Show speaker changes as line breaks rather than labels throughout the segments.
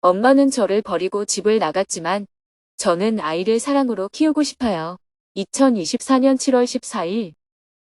엄마는 저를 버리고 집을 나갔지만 저는 아이를 사랑으로 키우고 싶어요. 2024년 7월 14일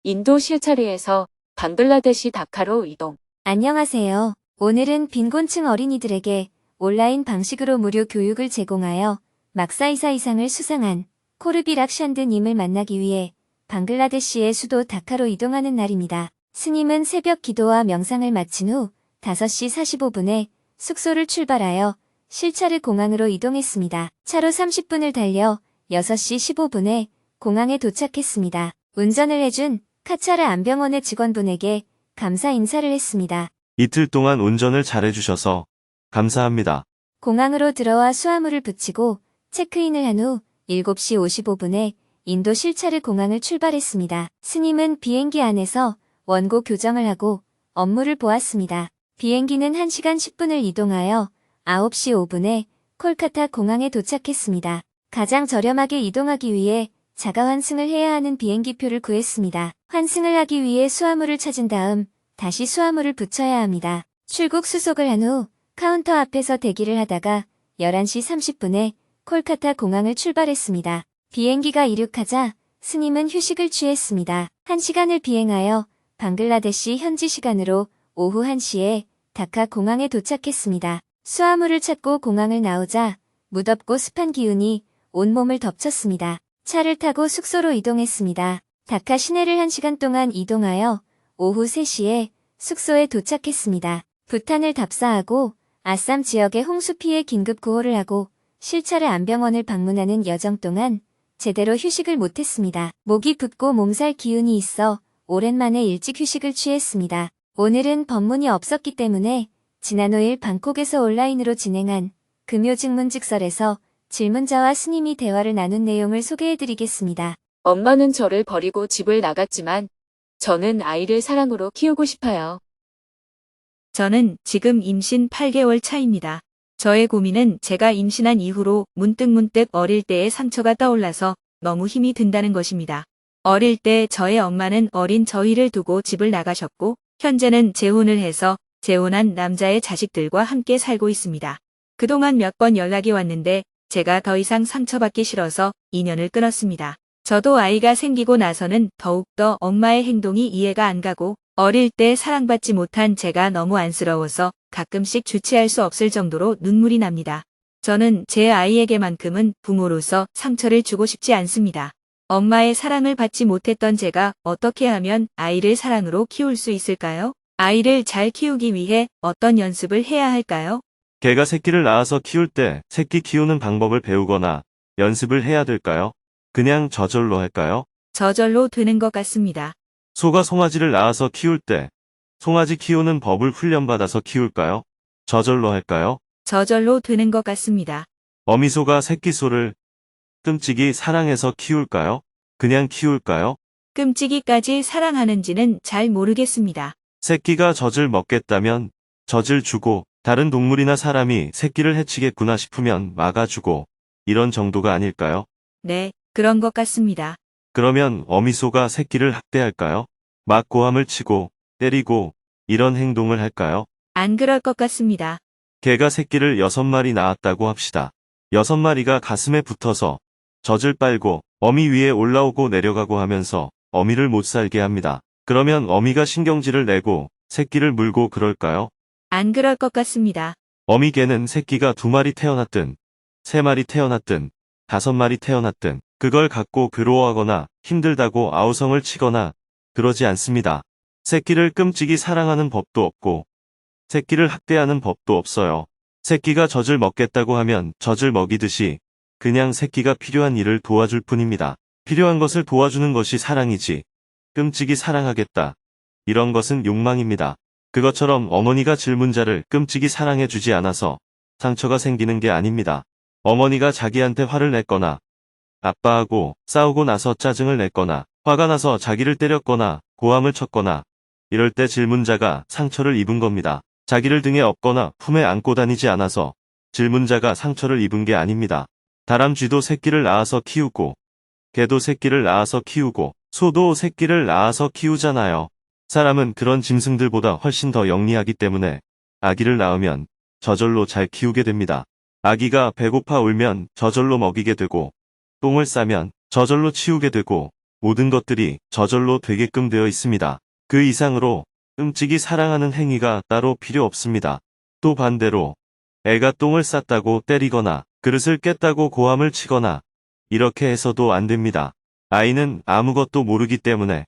인도 실차리에서 방글라데시 다카로 이동.
안녕하세요. 오늘은 빈곤층 어린이들에게 온라인 방식으로 무료 교육을 제공하여 막사이사 이상을 수상한 코르비 락샨드님을 만나기 위해 방글라데시의 수도 다카로 이동하는 날입니다. 스님은 새벽 기도와 명상을 마친 후 5시 45분에 숙소를 출발하여 실차르 공항으로 이동했습니다. 차로 30분을 달려 6시 15분에 공항에 도착했습니다. 운전을 해준 카차르 안병원의 직원분에게 감사 인사를 했습니다.
이틀 동안 운전을 잘해주셔서 감사합니다.
공항으로 들어와 수화물을 붙이고 체크인을 한 후 7시 55분에 인도 실차르 공항을 출발했습니다. 스님은 비행기 안에서 원고 교정을 하고 업무를 보았습니다. 비행기는 1시간 10분을 이동하여 9시 5분에 콜카타 공항에 도착했습니다. 가장 저렴하게 이동하기 위해 자가 환승을 해야 하는 비행기표를 구했습니다. 환승을 하기 위해 수화물을 찾은 다음 다시 수화물을 붙여야 합니다. 출국 수속을 한 후 카운터 앞에서 대기를 하다가 11시 30분에 콜카타 공항을 출발했습니다. 비행기가 이륙하자 스님은 휴식을 취했습니다. 1시간을 비행하여 방글라데시 현지 시간으로 오후 1시에 다카 공항에 도착했습니다. 수화물을 찾고 공항을 나오자 무덥고 습한 기운이 온몸을 덮쳤습니다. 차를 타고 숙소로 이동했습니다. 다카 시내를 1시간 동안 이동하여 오후 3시에 숙소에 도착했습니다. 부탄을 답사하고 아쌈 지역의 홍수 피해 긴급 구호를 하고 실차르 안병원을 방문하는 여정 동안 제대로 휴식을 못했습니다. 목이 붓고 몸살 기운이 있어 오랜만에 일찍 휴식을 취했습니다. 오늘은 법문이 없었기 때문에 지난 5일 방콕에서 온라인으로 진행한 금요직문직설에서 질문자와 스님이 대화를 나눈 내용을 소개해드리겠습니다.
엄마는 저를 버리고 집을 나갔지만 저는 아이를 사랑으로 키우고 싶어요.
저는 지금 임신 8개월 차입니다. 저의 고민은 제가 임신한 이후로 문득문득 어릴 때의 상처가 떠올라서 너무 힘이 든다는 것입니다. 어릴 때 저의 엄마는 어린 저희를 두고 집을 나가셨고 현재는 재혼을 해서 재혼한 남자의 자식들과 함께 살고 있습니다. 그동안 몇 번 연락이 왔는데 제가 더 이상 상처받기 싫어서 인연을 끊었습니다. 저도 아이가 생기고 나서는 더욱더 엄마의 행동이 이해가 안 가고 어릴 때 사랑받지 못한 제가 너무 안쓰러워서 가끔씩 주체할 수 없을 정도로 눈물이 납니다. 저는 제 아이에게만큼은 부모로서 상처를 주고 싶지 않습니다. 엄마의 사랑을 받지 못했던 제가 어떻게 하면 아이를 사랑으로 키울 수 있을까요? 아이를 잘 키우기 위해 어떤 연습을 해야 할까요?
개가 새끼를 낳아서 키울 때 새끼 키우는 방법을 배우거나 연습을 해야 될까요? 그냥 저절로 할까요?
저절로 되는 것 같습니다.
소가 송아지를 낳아서 키울 때 송아지 키우는 법을 훈련받아서 키울까요? 저절로 할까요?
저절로 되는 것 같습니다.
어미소가 새끼소를 끔찍이 사랑해서 키울까요? 그냥 키울까요?
끔찍이까지 사랑하는지는 잘 모르겠습니다.
새끼가 젖을 먹겠다면 젖을 주고 다른 동물이나 사람이 새끼를 해치겠구나 싶으면 막아주고 이런 정도가 아닐까요?
네, 그런 것 같습니다.
그러면 어미소가 새끼를 학대할까요? 막 고함을 치고 때리고 이런 행동을 할까요?
안 그럴 것 같습니다.
개가 새끼를 6마리 낳았다고 합시다. 6마리가 가슴에 붙어서 젖을 빨고 어미 위에 올라오고 내려가고 하면서 어미를 못 살게 합니다. 그러면 어미가 신경질을 내고 새끼를 물고 그럴까요?
안 그럴 것 같습니다.
어미 개는 새끼가 2마리 태어났든 3마리 태어났든 5마리 태어났든 그걸 갖고 괴로워하거나 힘들다고 아우성을 치거나 그러지 않습니다. 새끼를 끔찍이 사랑하는 법도 없고 새끼를 학대하는 법도 없어요. 새끼가 젖을 먹겠다고 하면 젖을 먹이듯이 그냥 새끼가 필요한 일을 도와줄 뿐입니다. 필요한 것을 도와주는 것이 사랑이지 끔찍이 사랑하겠다. 이런 것은 욕망입니다. 그것처럼 어머니가 질문자를 끔찍이 사랑해주지 않아서 상처가 생기는 게 아닙니다. 어머니가 자기한테 화를 냈거나 아빠하고 싸우고 나서 짜증을 냈거나 화가 나서 자기를 때렸거나 고함을 쳤거나 이럴 때 질문자가 상처를 입은 겁니다. 자기를 등에 업거나 품에 안고 다니지 않아서 질문자가 상처를 입은 게 아닙니다. 다람쥐도 새끼를 낳아서 키우고, 개도 새끼를 낳아서 키우고, 소도 새끼를 낳아서 키우잖아요. 사람은 그런 짐승들보다 훨씬 더 영리하기 때문에 아기를 낳으면 저절로 잘 키우게 됩니다. 아기가 배고파 울면 저절로 먹이게 되고, 똥을 싸면 저절로 치우게 되고, 모든 것들이 저절로 되게끔 되어 있습니다. 그 이상으로 끔찍이 사랑하는 행위가 따로 필요 없습니다. 또 반대로 애가 똥을 쌌다고 때리거나 그릇을 깼다고 고함을 치거나 이렇게 해서도 안 됩니다. 아이는 아무것도 모르기 때문에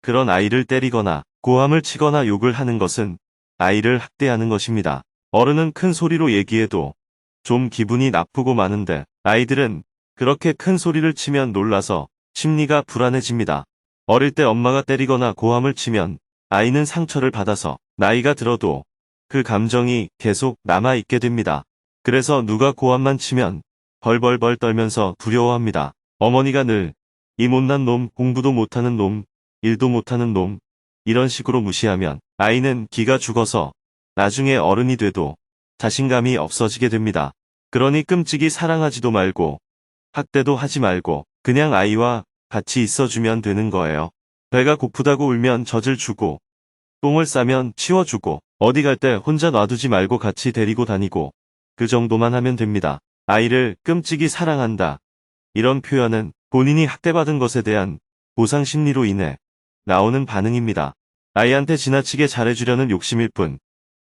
그런 아이를 때리거나 고함을 치거나 욕을 하는 것은 아이를 학대하는 것입니다. 어른은 큰 소리로 얘기해도 좀 기분이 나쁘고 마는데 아이들은 그렇게 큰 소리를 치면 놀라서 심리가 불안해집니다. 어릴 때 엄마가 때리거나 고함을 치면 아이는 상처를 받아서 나이가 들어도 그 감정이 계속 남아있게 됩니다. 그래서 누가 고함만 치면 벌벌벌 떨면서 두려워합니다. 어머니가 늘 이 못난 놈, 공부도 못하는 놈, 일도 못하는 놈 이런 식으로 무시하면 아이는 기가 죽어서 나중에 어른이 돼도 자신감이 없어지게 됩니다. 그러니 끔찍이 사랑하지도 말고 학대도 하지 말고 그냥 아이와 같이 있어주면 되는 거예요. 배가 고프다고 울면 젖을 주고 똥을 싸면 치워주고 어디 갈 때 혼자 놔두지 말고 같이 데리고 다니고 그 정도만 하면 됩니다. 아이를 끔찍이 사랑한다. 이런 표현은 본인이 학대받은 것에 대한 보상 심리로 인해 나오는 반응입니다. 아이한테 지나치게 잘해주려는 욕심일 뿐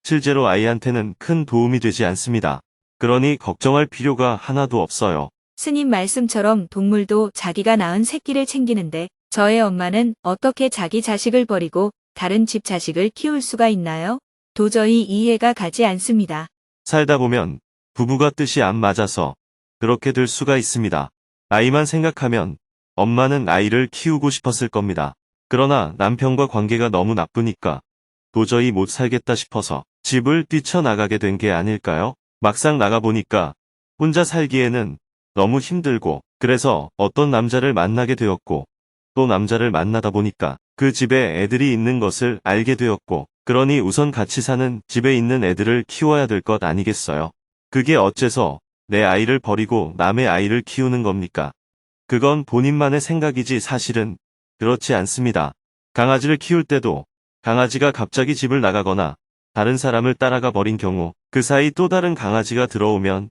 실제로 아이한테는 큰 도움이 되지 않습니다. 그러니 걱정할 필요가 하나도 없어요.
스님 말씀처럼 동물도 자기가 낳은 새끼를 챙기는데 저의 엄마는 어떻게 자기 자식을 버리고 다른 집 자식을 키울 수가 있나요? 도저히 이해가 가지 않습니다.
살다 보면 부부가 뜻이 안 맞아서 그렇게 될 수가 있습니다. 아이만 생각하면 엄마는 아이를 키우고 싶었을 겁니다. 그러나 남편과 관계가 너무 나쁘니까 도저히 못 살겠다 싶어서 집을 뛰쳐나가게 된 게 아닐까요? 막상 나가보니까 혼자 살기에는 너무 힘들고 그래서 어떤 남자를 만나게 되었고 또 남자를 만나다 보니까 그 집에 애들이 있는 것을 알게 되었고 그러니 우선 같이 사는 집에 있는 애들을 키워야 될 것 아니겠어요? 그게 어째서 내 아이를 버리고 남의 아이를 키우는 겁니까? 그건 본인만의 생각이지 사실은 그렇지 않습니다. 강아지를 키울 때도 강아지가 갑자기 집을 나가거나 다른 사람을 따라가 버린 경우 그 사이 또 다른 강아지가 들어오면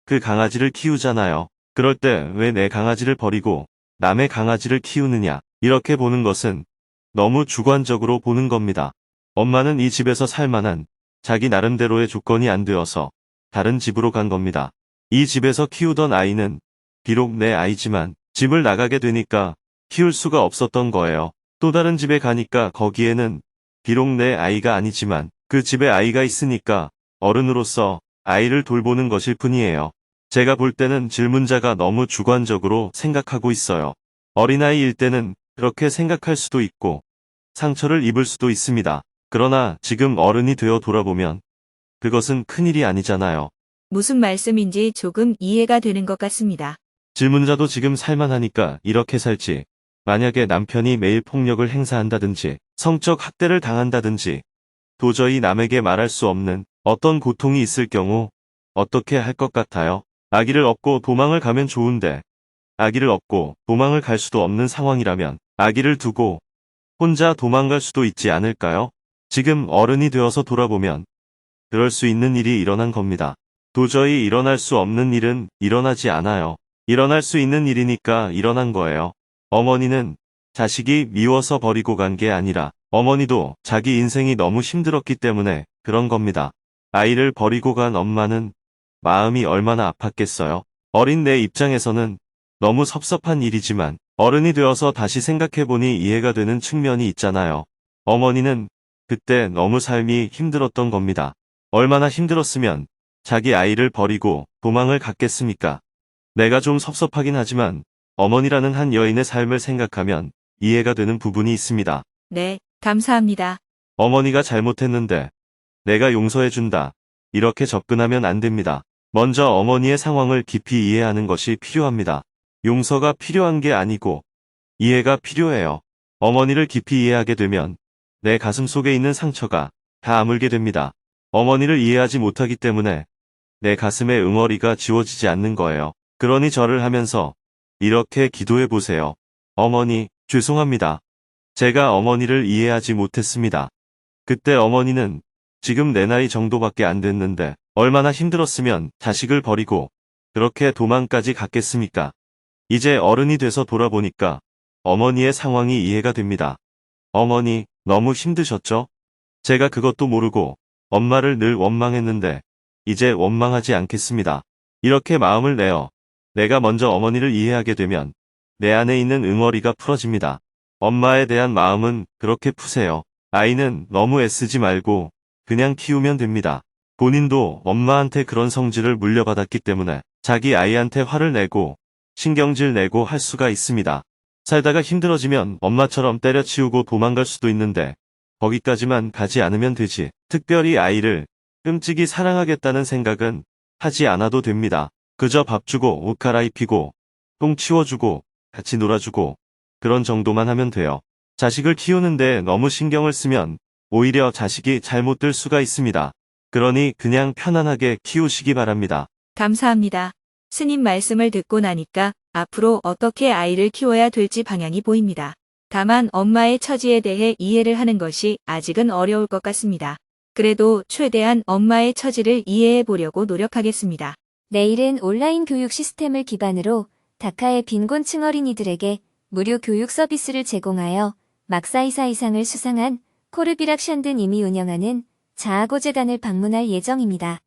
그 강아지를 키우잖아요. 그럴 때 왜 내 강아지를 버리고 남의 강아지를 키우느냐 이렇게 보는 것은 너무 주관적으로 보는 겁니다. 엄마는 이 집에서 살 만한 자기 나름대로의 조건이 안 되어서 다른 집으로 간 겁니다. 이 집에서 키우던 아이는 비록 내 아이지만 집을 나가게 되니까 키울 수가 없었던 거예요. 또 다른 집에 가니까 거기에는 비록 내 아이가 아니지만 그 집에 아이가 있으니까 어른으로서 아이를 돌보는 것일 뿐이에요. 제가 볼 때는 질문자가 너무 주관적으로 생각하고 있어요. 어린아이일 때는 그렇게 생각할 수도 있고 상처를 입을 수도 있습니다. 그러나 지금 어른이 되어 돌아보면 그것은 큰일이 아니잖아요.
무슨 말씀인지 조금 이해가 되는 것 같습니다.
질문자도 지금 살만하니까 이렇게 살지. 만약에 남편이 매일 폭력을 행사한다든지 성적 학대를 당한다든지 도저히 남에게 말할 수 없는 어떤 고통이 있을 경우 어떻게 할 것 같아요? 아기를 업고 도망을 가면 좋은데 아기를 업고 도망을 갈 수도 없는 상황이라면 아기를 두고 혼자 도망갈 수도 있지 않을까요? 지금 어른이 되어서 돌아보면 그럴 수 있는 일이 일어난 겁니다. 도저히 일어날 수 없는 일은 일어나지 않아요. 일어날 수 있는 일이니까 일어난 거예요. 어머니는 자식이 미워서 버리고 간 게 아니라 어머니도 자기 인생이 너무 힘들었기 때문에 그런 겁니다. 아이를 버리고 간 엄마는 마음이 얼마나 아팠겠어요. 어린 내 입장에서는 너무 섭섭한 일이지만 어른이 되어서 다시 생각해보니 이해가 되는 측면이 있잖아요. 어머니는 그때 너무 삶이 힘들었던 겁니다. 얼마나 힘들었으면 자기 아이를 버리고 도망을 갔겠습니까? 내가 좀 섭섭하긴 하지만 어머니라는 한 여인의 삶을 생각하면 이해가 되는 부분이 있습니다.
네, 감사합니다.
어머니가 잘못했는데 내가 용서해준다. 이렇게 접근하면 안 됩니다. 먼저 어머니의 상황을 깊이 이해하는 것이 필요합니다. 용서가 필요한 게 아니고 이해가 필요해요. 어머니를 깊이 이해하게 되면 내 가슴 속에 있는 상처가 다 아물게 됩니다. 어머니를 이해하지 못하기 때문에 내 가슴에 응어리가 지워지지 않는 거예요. 그러니 절을 하면서 이렇게 기도해 보세요. 어머니, 죄송합니다. 제가 어머니를 이해하지 못했습니다. 그때 어머니는 지금 내 나이 정도밖에 안 됐는데 얼마나 힘들었으면 자식을 버리고 그렇게 도망까지 갔겠습니까? 이제 어른이 돼서 돌아보니까 어머니의 상황이 이해가 됩니다. 어머니, 너무 힘드셨죠? 제가 그것도 모르고 엄마를 늘 원망했는데 이제 원망하지 않겠습니다. 이렇게 마음을 내어 내가 먼저 어머니를 이해하게 되면 내 안에 있는 응어리가 풀어집니다. 엄마에 대한 마음은 그렇게 푸세요. 아이는 너무 애쓰지 말고 그냥 키우면 됩니다. 본인도 엄마한테 그런 성질을 물려받았기 때문에 자기 아이한테 화를 내고 신경질 내고 할 수가 있습니다. 살다가 힘들어지면 엄마처럼 때려치우고 도망갈 수도 있는데 거기까지만 가지 않으면 되지. 특별히 아이를 끔찍이 사랑하겠다는 생각은 하지 않아도 됩니다. 그저 밥 주고 옷 갈아입히고 똥 치워주고 같이 놀아주고 그런 정도만 하면 돼요. 자식을 키우는데 너무 신경을 쓰면 오히려 자식이 잘못될 수가 있습니다. 그러니 그냥 편안하게 키우시기 바랍니다.
감사합니다. 스님 말씀을 듣고 나니까 앞으로 어떻게 아이를 키워야 될지 방향이 보입니다. 다만 엄마의 처지에 대해 이해를 하는 것이 아직은 어려울 것 같습니다. 그래도 최대한 엄마의 처지를 이해해 보려고 노력하겠습니다.
내일은 온라인 교육 시스템을 기반으로 다카의 빈곤층 어린이들에게 무료 교육 서비스를 제공하여 막사이사이상을 수상한 코르비락 샨드 님이 운영하는 자아고 재단을 방문할 예정입니다.